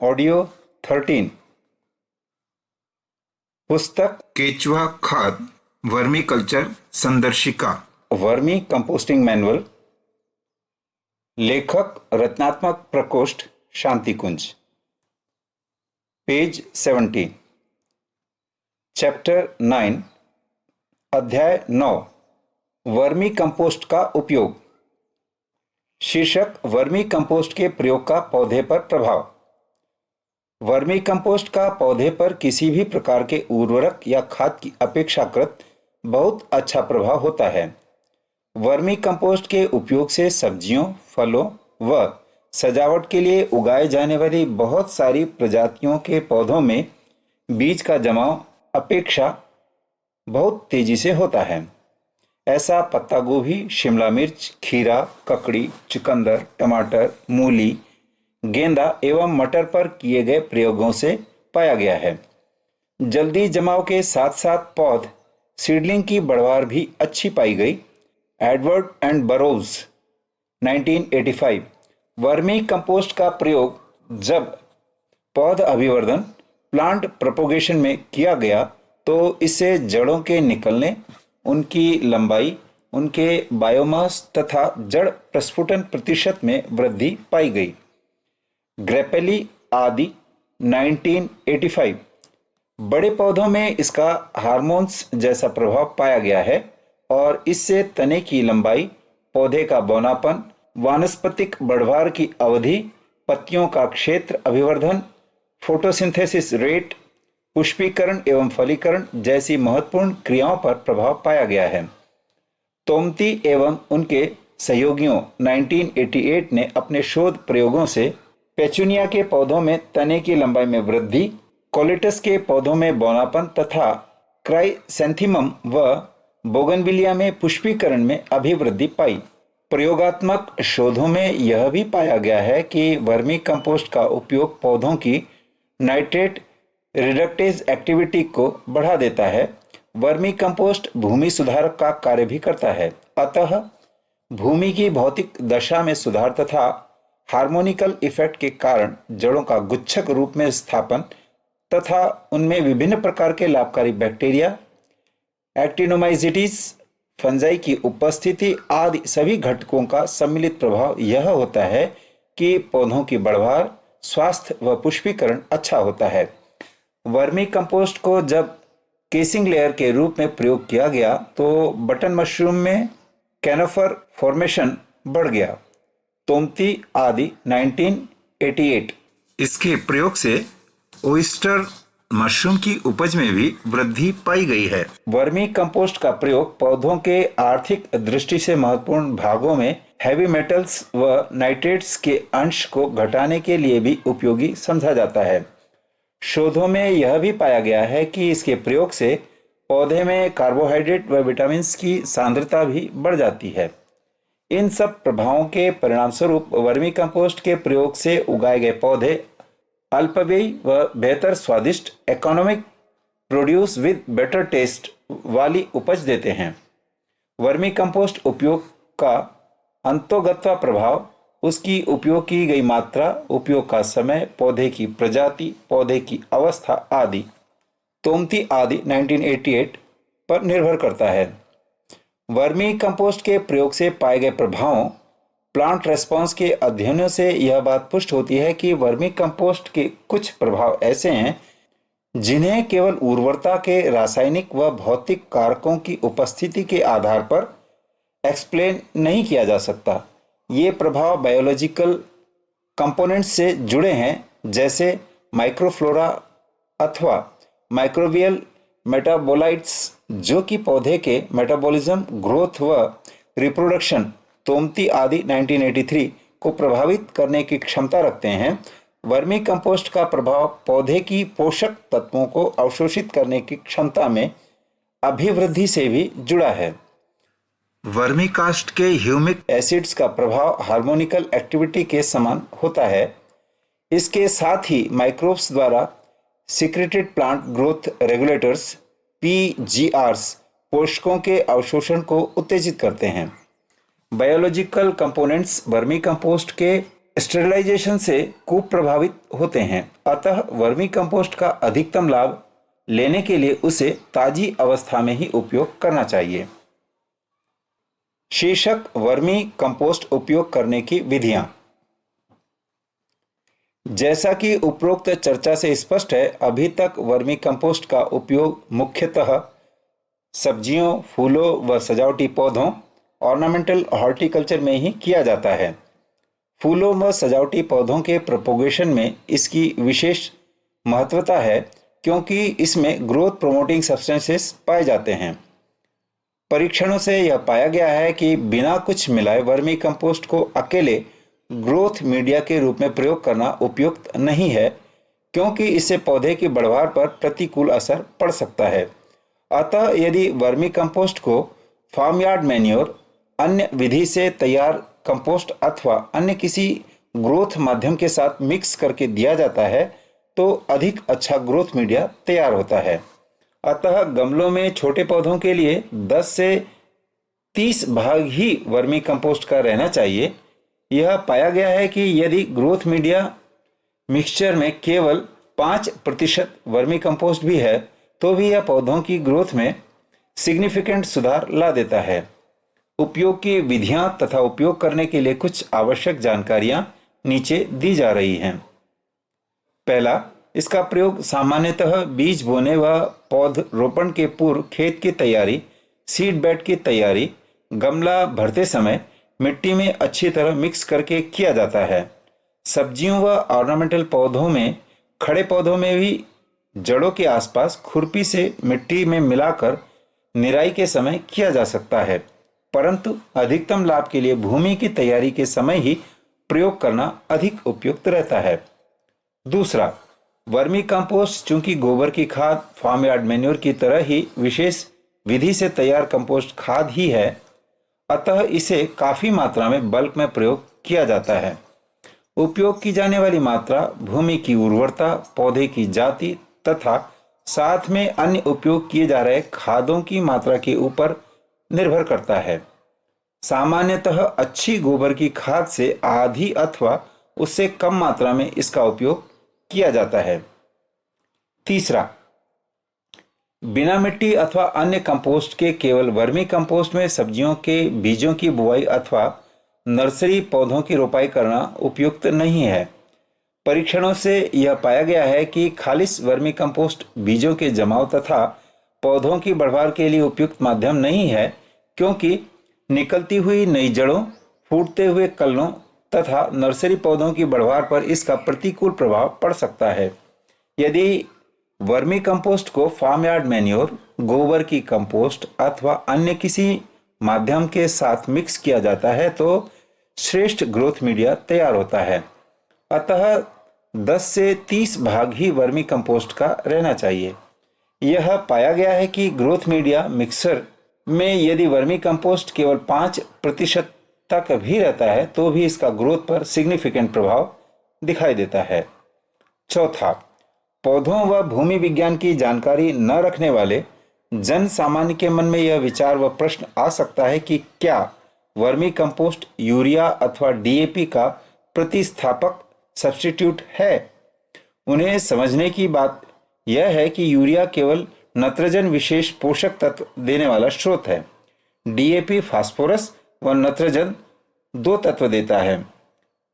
Audio 13। पुस्तक केचुआ खाद वर्मी कल्चर संदर्शिका। Vermicomposting manual. लेखक रत्नात्मक प्रकोष्ठ शांतिकुंज। पेज 70। चैप्टर 9 अध्याय 9 वर्मी कंपोस्ट का उपयोग। शीर्षक वर्मी कंपोस्ट के प्रयोग का पौधे पर प्रभाव। वर्मी कंपोस्ट का पौधे पर किसी भी प्रकार के उर्वरक या खाद की अपेक्षाकृत बहुत अच्छा प्रभाव होता है। वर्मी कंपोस्ट के उपयोग से सब्जियों, फलों व सजावट के लिए उगाए जाने वाली बहुत सारी प्रजातियों के पौधों में बीज का जमाव अपेक्षा बहुत तेजी से होता है। ऐसा पत्ता गोभी, शिमला मिर्च, खीरा, ककड़ी, चुकंदर, टमाटर, मूली, गेंदा एवं मटर पर किए गए प्रयोगों से पाया गया है। जल्दी जमाव के साथ साथ पौध सीडलिंग की बढ़वार भी अच्छी पाई गई। Edward and Burrows 1985। Vermicompost का प्रयोग जब पौध अभिवर्धन प्लांट प्रोपोगेशन में किया गया तो इससे जड़ों के निकलने, उनकी लंबाई, उनके बायोमास तथा जड़ प्रस्फुटन प्रतिशत में वृद्धि पाई गई। ग्रेपेली आदि 1985। बड़े पौधों में इसका हार्मोन्स जैसा प्रभाव पाया गया है और इससे तने की लंबाई, पौधे का बौनापन, वानस्पतिक बढ़वार की अवधि, पत्तियों का क्षेत्र अभिवर्धन, फोटोसिंथेसिस रेट, पुष्पीकरण एवं फलीकरण जैसी महत्वपूर्ण क्रियाओं पर प्रभाव पाया गया है। तोमती एवं उनके सहयोगियों 1988 ने अपने शोध प्रयोगों से पेचुनिया के पौधों में तने की लंबाई में वृद्धि, कोलेटस के पौधों में बौनापन तथा क्राइसैंथेमम व बोगनविलिया में पुष्पीकरण में अभिवृद्धि पाई। प्रयोगात्मक शोधों में यह भी पाया गया है कि वर्मी कंपोस्ट का उपयोग पौधों की नाइट्रेट रिडक्टेज एक्टिविटी को बढ़ा देता है। वर्मी कंपोस्ट भूमि सुधारक का कार्य भी करता है। अतः भूमि की भौतिक दशा में सुधार तथा हार्मोनिकल इफेक्ट के कारण जड़ों का गुच्छक रूप में स्थापन तथा उनमें विभिन्न प्रकार के लाभकारी बैक्टीरिया, एक्टिनोमाइसीटीज, फंजाई की उपस्थिति आदि सभी घटकों का सम्मिलित प्रभाव यह होता है कि पौधों की बढ़वार, स्वास्थ्य व पुष्पीकरण अच्छा होता है। वर्मी कंपोस्ट को जब केसिंग लेयर के रूप में प्रयोग किया गया तो बटन मशरूम में कैनोफर फॉर्मेशन बढ़ गया। तोमती आदि 1988। इसके प्रयोग से ओइस्टर मशरूम की उपज में भी वृद्धि पाई गई है। वर्मी कंपोस्ट का प्रयोग पौधों के आर्थिक दृष्टि से महत्वपूर्ण भागों में हैवी मेटल्स व नाइट्रेट्स के अंश को घटाने के लिए भी उपयोगी समझा जाता है। शोधों में यह भी पाया गया है कि इसके प्रयोग से पौधे में कार्बोहाइड्रेट व विटामिन की सांद्रता भी बढ़ जाती है। इन सब प्रभावों के परिणामस्वरूप वर्मी कंपोस्ट के प्रयोग से उगाए गए पौधे अल्पव्ययी व बेहतर स्वादिष्ट, economic produce with better taste वाली उपज देते हैं। वर्मी कंपोस्ट उपयोग का अंतोगत्वा प्रभाव, उसकी उपयोग की गई मात्रा, उपयोग का समय, पौधे की प्रजाति, पौधे की अवस्था आदि तोमती आदि 1988 पर निर्भर करता है। वर्मी कंपोस्ट के प्रयोग से पाए गए प्रभावों, प्लांट रेस्पॉन्स के अध्ययनों से यह बात पुष्ट होती है कि वर्मी कंपोस्ट के कुछ प्रभाव ऐसे हैं जिन्हें केवल उर्वरता के रासायनिक व भौतिक कारकों की उपस्थिति के आधार पर एक्सप्लेन नहीं किया जा सकता। ये प्रभाव बायोलॉजिकल कंपोनेंट्स से जुड़े हैं, जैसे माइक्रोफ्लोरा अथवा माइक्रोबियल मेटाबोलाइट्स, जो कि पौधे के मेटाबॉलिज्म, ग्रोथ व रिप्रोडक्शन तोमती आदि 1983 को प्रभावित करने की क्षमता रखते हैं। वर्मी कंपोस्ट का प्रभाव पौधे की पोषक तत्वों को अवशोषित करने की क्षमता में अभिवृद्धि से भी जुड़ा है। वर्मी कास्ट के ह्यूमिक एसिड्स का प्रभाव हार्मोनिकल एक्टिविटी के समान होता है। इसके साथ ही माइक्रोब्स द्वारा secreted plant growth regulators PGRs पोषकों के अवशोषण को उत्तेजित करते हैं। बायोलॉजिकल कंपोनेंट्स वर्मी कंपोस्ट के स्टेरिलाइजेशन से कुप्रभावित होते हैं। अतः वर्मी कंपोस्ट का अधिकतम लाभ लेने के लिए उसे ताजी अवस्था में ही उपयोग करना चाहिए। शीर्षक वर्मी कंपोस्ट उपयोग करने की विधियां। जैसा कि उपरोक्त चर्चा से स्पष्ट है, अभी तक वर्मी कंपोस्ट का उपयोग मुख्यतः सब्जियों, फूलों व सजावटी पौधों ऑर्नामेंटल हॉर्टिकल्चर में ही किया जाता है। फूलों व सजावटी पौधों के प्रोपोगेशन में इसकी विशेष महत्वता है क्योंकि इसमें ग्रोथ प्रोमोटिंग सब्सटेंसेस पाए जाते हैं। परीक्षणों से यह पाया गया है कि बिना कुछ मिलाए वर्मी कंपोस्ट को अकेले ग्रोथ मीडिया के रूप में प्रयोग करना उपयुक्त नहीं है क्योंकि इससे पौधे की बढ़वार पर प्रतिकूल असर पड़ सकता है। अतः यदि वर्मी कंपोस्ट को फार्मयार्ड मैन्योर, अन्य विधि से तैयार कंपोस्ट अथवा अन्य किसी ग्रोथ माध्यम के साथ मिक्स करके दिया जाता है तो अधिक अच्छा ग्रोथ मीडिया तैयार होता है। अतः गमलों में छोटे पौधों के लिए 10 से 30 भाग ही वर्मी कंपोस्ट का रहना चाहिए। यह पाया गया है कि यदि ग्रोथ मीडिया मिक्सचर में केवल 5% वर्मी कंपोस्ट भी है तो भी यह पौधों की ग्रोथ में सिग्निफिकेंट सुधार ला देता है। उपयोग की विधियां तथा उपयोग करने के लिए कुछ आवश्यक जानकारियां नीचे दी जा रही हैं। पहला, इसका प्रयोग सामान्यतः बीज बोने व पौध रोपण के पूर्व खेत की तैयारी, सीड बेड की तैयारी, गमला भरते समय मिट्टी में अच्छी तरह मिक्स करके किया जाता है। सब्जियों व ऑर्नामेंटल पौधों में, खड़े पौधों में भी जड़ों के आसपास खुरपी से मिट्टी में मिलाकर निराई के समय किया जा सकता है, परंतु अधिकतम लाभ के लिए भूमि की तैयारी के समय ही प्रयोग करना अधिक उपयुक्त रहता है। दूसरा, वर्मी कंपोस्ट चूंकि गोबर की खाद, फार्मयार्ड मैन्योर की तरह ही विशेष विधि से तैयार कंपोस्ट खाद ही है, अतः इसे काफी मात्रा में बल्क में प्रयोग किया जाता है। उपयोग की जाने वाली मात्रा भूमि की उर्वरता, पौधे की जाति तथा साथ में अन्य उपयोग किए जा रहे खादों की मात्रा के ऊपर निर्भर करता है। सामान्यतः अच्छी गोबर की खाद से आधी अथवा उससे कम मात्रा में इसका उपयोग किया जाता है। तीसरा, बिना मिट्टी अथवा अन्य कंपोस्ट के केवल वर्मी कंपोस्ट में सब्जियों के बीजों की बुआई अथवा नर्सरी पौधों की रोपाई करना उपयुक्त नहीं है। परीक्षणों से यह पाया गया है कि खालिस वर्मी कंपोस्ट बीजों के जमाव तथा पौधों की बढ़वार के लिए उपयुक्त माध्यम नहीं है क्योंकि निकलती हुई नई जड़ों, फूटते हुए कलनों तथा नर्सरी पौधों की बढ़वार पर इसका प्रतिकूल प्रभाव पड़ सकता है। यदि वर्मी कंपोस्ट को फार्मयार्ड मैन्योर, गोबर की कंपोस्ट अथवा अन्य किसी माध्यम के साथ मिक्स किया जाता है तो श्रेष्ठ ग्रोथ मीडिया तैयार होता है। अतः 10 से 30 भाग ही वर्मी कंपोस्ट का रहना चाहिए। यह पाया गया है कि ग्रोथ मीडिया मिक्सर में यदि वर्मी कंपोस्ट केवल 5% तक भी रहता है तो भी इसका ग्रोथ पर सिग्निफिकेंट प्रभाव दिखाई देता है। चौथा, पौधों व भूमि विज्ञान की जानकारी न रखने वाले जन सामान्य के मन में यह विचार व प्रश्न आ सकता है कि क्या वर्मी कंपोस्ट यूरिया अथवा डीएपी का प्रतिस्थापक सब्स्टिट्यूट है। उन्हें समझने की बात यह है कि यूरिया केवल नत्रजन विशेष पोषक तत्व देने वाला स्रोत है। डीएपी फास्फोरस व नत्रजन 2 तत्व देता है।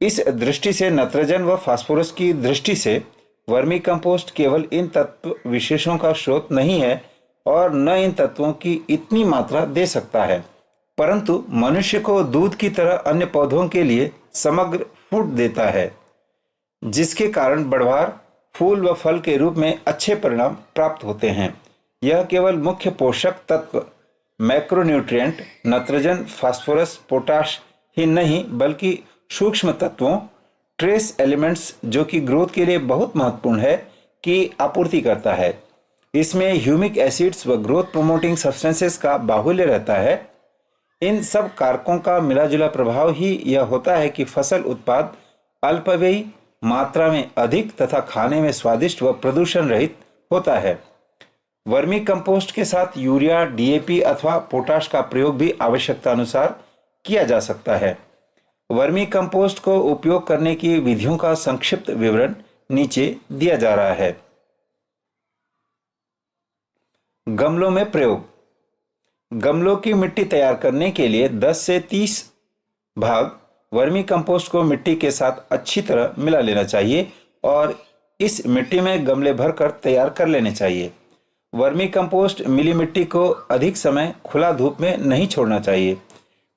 इस दृष्टि से नत्रजन व फास्फोरस की दृष्टि से वर्मी कंपोस्ट केवल इन तत्व विशेषों का स्रोत नहीं है और न इन तत्वों की इतनी मात्रा दे सकता है, परंतु मनुष्य को दूध की तरह अन्य पौधों के लिए समग्र फूड देता है, जिसके कारण बढ़वार, फूल व फल के रूप में अच्छे परिणाम प्राप्त होते हैं। यह केवल मुख्य पोषक तत्व मैक्रोन्यूट्रिएंट नत्रजन, फास्फोरस, पोटाश ही नहीं बल्कि सूक्ष्म तत्वों ट्रेस एलिमेंट्स जो कि ग्रोथ के लिए बहुत महत्वपूर्ण है की आपूर्ति करता है। इसमें ह्यूमिक एसिड्स व ग्रोथ प्रोमोटिंग सब्सटेंसेस का बाहुल्य रहता है। इन सब कारकों का मिलाजुला प्रभाव ही यह होता है कि फसल उत्पाद अल्पव्ययी, मात्रा में अधिक तथा खाने में स्वादिष्ट व प्रदूषण रहित होता है। वर्मी कंपोस्ट के साथ यूरिया, डीएपी अथवा पोटाश का प्रयोग भी आवश्यकता अनुसार किया जा सकता है। वर्मी कंपोस्ट को उपयोग करने की विधियों का संक्षिप्त विवरण नीचे दिया जा रहा है। गमलों में प्रयोग। गमलों की मिट्टी तैयार करने के लिए 10 से 30 भाग वर्मी कंपोस्ट को मिट्टी के साथ अच्छी तरह मिला लेना चाहिए और इस मिट्टी में गमले भरकर तैयार कर लेने चाहिए। वर्मी कंपोस्ट मिली मिट्टी को अधिक समय खुला धूप में नहीं छोड़ना चाहिए।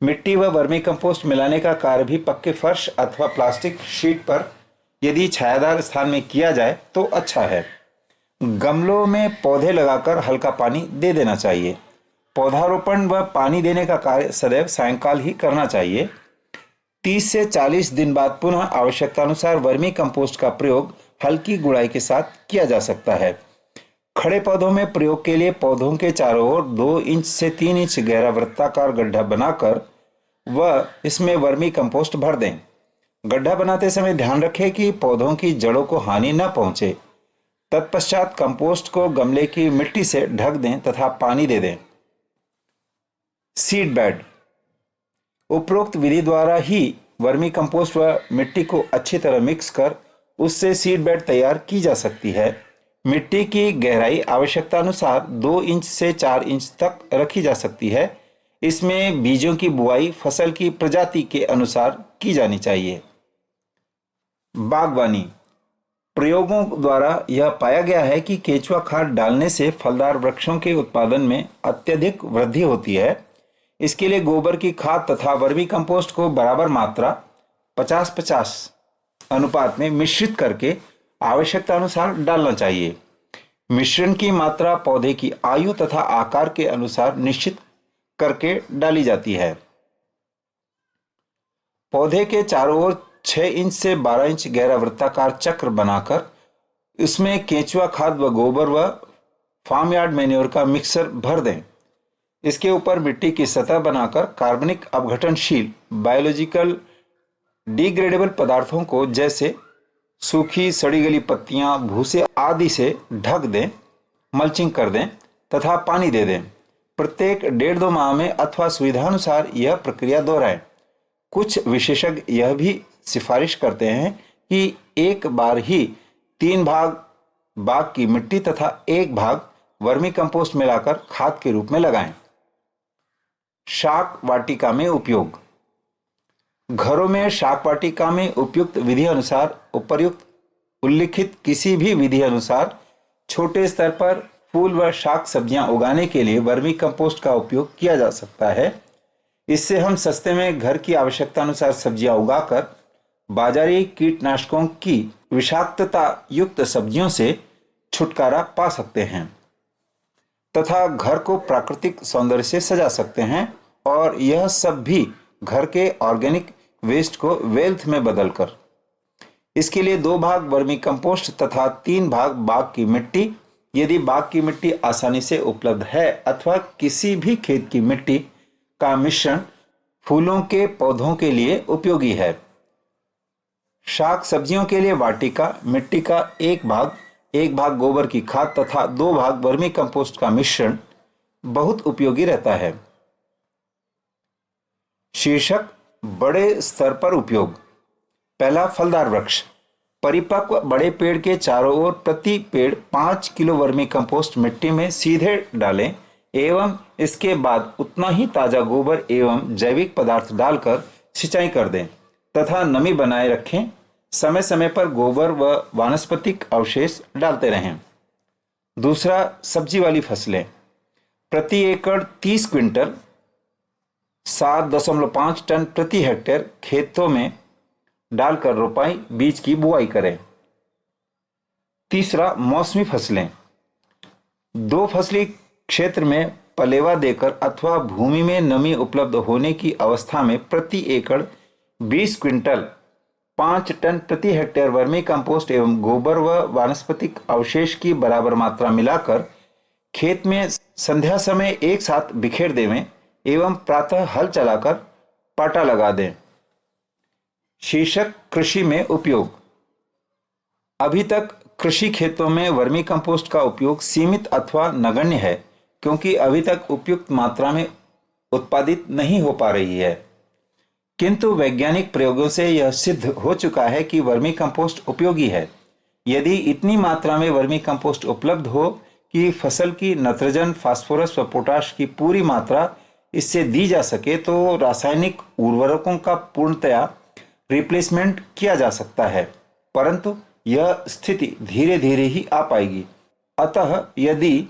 मिट्टी व वर्मी कंपोस्ट मिलाने का कार्य भी पक्के फर्श अथवा प्लास्टिक शीट पर यदि छायादार स्थान में किया जाए तो अच्छा है। गमलों में पौधे लगाकर हल्का पानी दे देना चाहिए। पौधारोपण व पानी देने का कार्य सदैव सायंकाल ही करना चाहिए। 30 से 40 दिन बाद पुनः आवश्यकतानुसार वर्मी कंपोस्ट का प्रयोग हल्की गुड़ाई के साथ किया जा सकता है। खड़े पौधों में प्रयोग के लिए पौधों के चारों ओर 2 इंच से 3 इंच गहरा वृत्ताकार गड्ढा बनाकर वह इसमें वर्मी कंपोस्ट भर दें। गड्ढा बनाते समय ध्यान रखें कि पौधों की जड़ों को हानि न पहुंचे। तत्पश्चात कंपोस्ट को गमले की मिट्टी से ढक दें तथा पानी दे दें। Seed bed. उपरोक्त विधि द्वारा ही वर्मी कंपोस्ट व मिट्टी को अच्छी तरह मिक्स कर उससे सीड बेड तैयार की जा सकती है। मिट्टी की गहराई आवश्यकता अनुसार 2 इंच से 4 इंच तक रखी जा सकती है। इसमें बीजों की बुआई फसल की प्रजाति के अनुसार की जानी चाहिए। बागवानी। प्रयोगों द्वारा यह पाया गया है कि केंचुआ खाद डालने से फलदार वृक्षों के उत्पादन में अत्यधिक वृद्धि होती है। इसके लिए गोबर की खाद तथा वर्मी कंपोस्ट को बराबर मात्रा 50-50 अनुपात में मिश्रित करके आवश्यकता अनुसार डालना चाहिए। मिश्रण की मात्रा पौधे की आयु तथा आकार के अनुसार निश्चित करके डाली जाती है। पौधे के चारों ओर 6 इंच से 12 इंच गहरा वृत्ताकार चक्र बनाकर इसमें केंचुआ खाद व गोबर व फार्म यार्ड मैन्योर का मिक्सर भर दें। इसके ऊपर मिट्टी की सतह बनाकर कार्बनिक अपघटनशील बायोलॉजिकल डिग्रेडेबल पदार्थों को जैसे सूखी सड़ी गली पत्तियां, भूसे आदि से ढक दें, मल्चिंग कर दें तथा पानी दे दें। प्रत्येक 1.5-2 माह में अथवा सुविधानुसार यह प्रक्रिया दोहराएं। कुछ विशेषज्ञ यह भी सिफारिश करते हैं कि एक बार ही 3 भाग की मिट्टी तथा 1 भाग वर्मी कंपोस्ट मिलाकर खाद के रूप में लगाएं। शाक वाटिका में उपयोग। घरों में शाक वाटिका में उपयुक्त विधि अनुसार उपर्युक्त उल्लिखित किसी भी विधि अनुसार छोटे स्तर पर फूल व शाक सब्जियां उगाने के लिए वर्मी कंपोस्ट का उपयोग किया जा सकता है। इससे हम सस्ते में घर की आवश्यकता अनुसार सब्जियां उगाकर बाजारी कीटनाशकों की विषाक्तता युक्त सब्जियों से छुटकारा पा सकते हैं तथा घर को प्राकृतिक सौंदर्य से सजा सकते हैं और यह सब भी घर के ऑर्गेनिक वेस्ट को वेल्थ में बदलकर। इसके लिए 2 भाग वर्मी कंपोस्ट तथा 3 भाग बाग की मिट्टी, यदि बाग की मिट्टी आसानी से उपलब्ध है, अथवा किसी भी खेत की मिट्टी का मिश्रण फूलों के पौधों के लिए उपयोगी है। शाक सब्जियों के लिए वाटिका मिट्टी का 1 भाग गोबर की खाद तथा 2 भाग वर्मी कंपोस्ट का मिश्रण बहुत उपयोगी रहता है। शीर्षक बड़े स्तर पर उपयोग। पहला, फलदार वृक्ष। परिपक्व बड़े पेड़ के चारों ओर प्रति पेड़ 5 किलो वर्मी कंपोस्ट मिट्टी में सीधे डालें एवं इसके बाद उतना ही ताजा गोबर एवं जैविक पदार्थ डालकर सिंचाई कर दें तथा नमी बनाए रखें। समय समय पर गोबर व वानस्पतिक अवशेष डालते रहें। दूसरा, सब्जी वाली फसलें। प्रति एकड़ 30 क्विंटल 7.5 टन प्रति हेक्टेयर खेतों में डालकर रोपाई बीज की बुआई करें। तीसरा, मौसमी फसलें। 2 फसली क्षेत्र में पलेवा देकर अथवा भूमि में नमी उपलब्ध होने की अवस्था में प्रति एकड़ 20 क्विंटल 5 टन प्रति हेक्टेयर वर्मी कंपोस्ट एवं गोबर व वानस्पतिक अवशेष की बराबर मात्रा मिलाकर खेत में संध्या समय एक साथ बिखेर देवें एवं प्रातः हल चलाकर पाटा लगा दें। शीर्षक कृषि में उपयोग। अभी तक कृषि खेतों में वर्मी कंपोस्ट का उपयोग सीमित अथवा नगण्य है क्योंकि अभी तक उपयुक्त मात्रा में उत्पादित नहीं हो पा रही है। किंतु वैज्ञानिक प्रयोगों से यह सिद्ध हो चुका है कि वर्मी कंपोस्ट उपयोगी है। यदि इतनी मात्रा में वर्मी कंपोस्ट उपलब्ध हो कि फसल की नाइट्रोजन, फास्फोरस व पोटाश की पूरी मात्रा इससे दी जा सके तो रासायनिक उर्वरकों का पूर्णतया रिप्लेसमेंट किया जा सकता है, परंतु यह स्थिति धीरे धीरे ही आ पाएगी। अतः यदि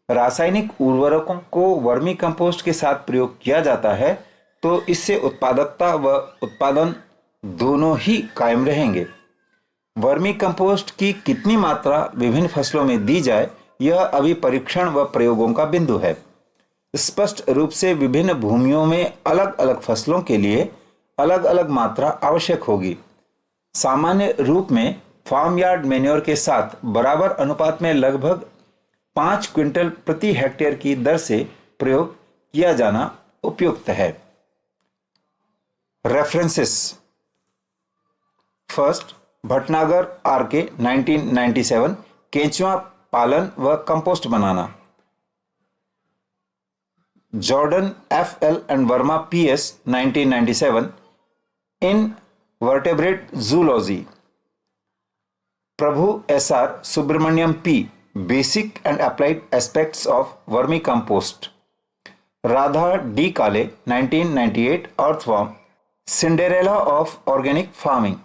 रासायनिक उर्वरकों को वर्मी कंपोस्ट के साथ प्रयोग किया जाता है तो इससे उत्पादकता व उत्पादन दोनों ही कायम रहेंगे। वर्मी कंपोस्ट की कितनी मात्रा विभिन्न फसलों में दी जाए यह अभी परीक्षण व प्रयोगों का बिंदु है। स्पष्ट रूप से विभिन्न भूमियों में अलग अलग फसलों के लिए अलग अलग मात्रा आवश्यक होगी। सामान्य रूप में फार्म यार्ड मैन्योर के साथ बराबर अनुपात में लगभग 5 क्विंटल प्रति हेक्टेयर की दर से प्रयोग किया जाना उपयुक्त है। References: first, Bhatnagar R K. 1997, केंचुआ पालन व कंपोस्ट बनाना। Jordan F.L. and Verma P.S. 1997, invertebrate zoology. Prabhu S.R. Subramaniam P. Basic and applied aspects of vermicompost. Radha D. Kale 1998, earthworm, Cinderella of organic farming.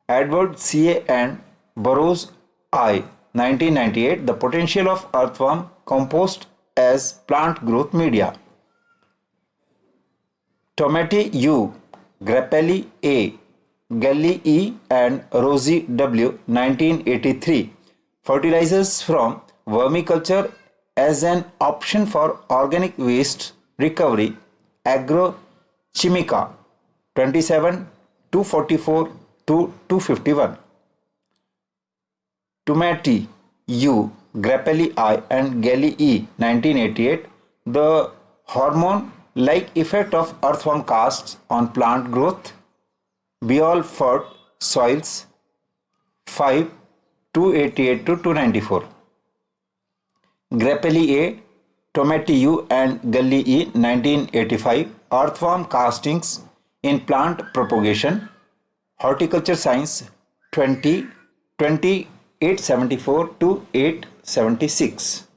Edward C.A. and Burrows I. 1998, The Potential of Earthworm Compost as Plant Growth Media. Tometi U, Grappelli A, Galli E and Rosie W. 1983, Fertilizers from Vermiculture as an Option for Organic Waste Recovery, Agrochimica, 27, 244 to 251. Tometi U, Grappelli I and Galli E. 1988, The Hormone-like Effect of Earthworm Casts on Plant Growth, Biol Fert Soils, 5, 288 to 294. Grappelli A, Tometi U and Galli E. 1985, Earthworm Castings in Plant Propagation, Horticulture Science, 20, 874 to 876.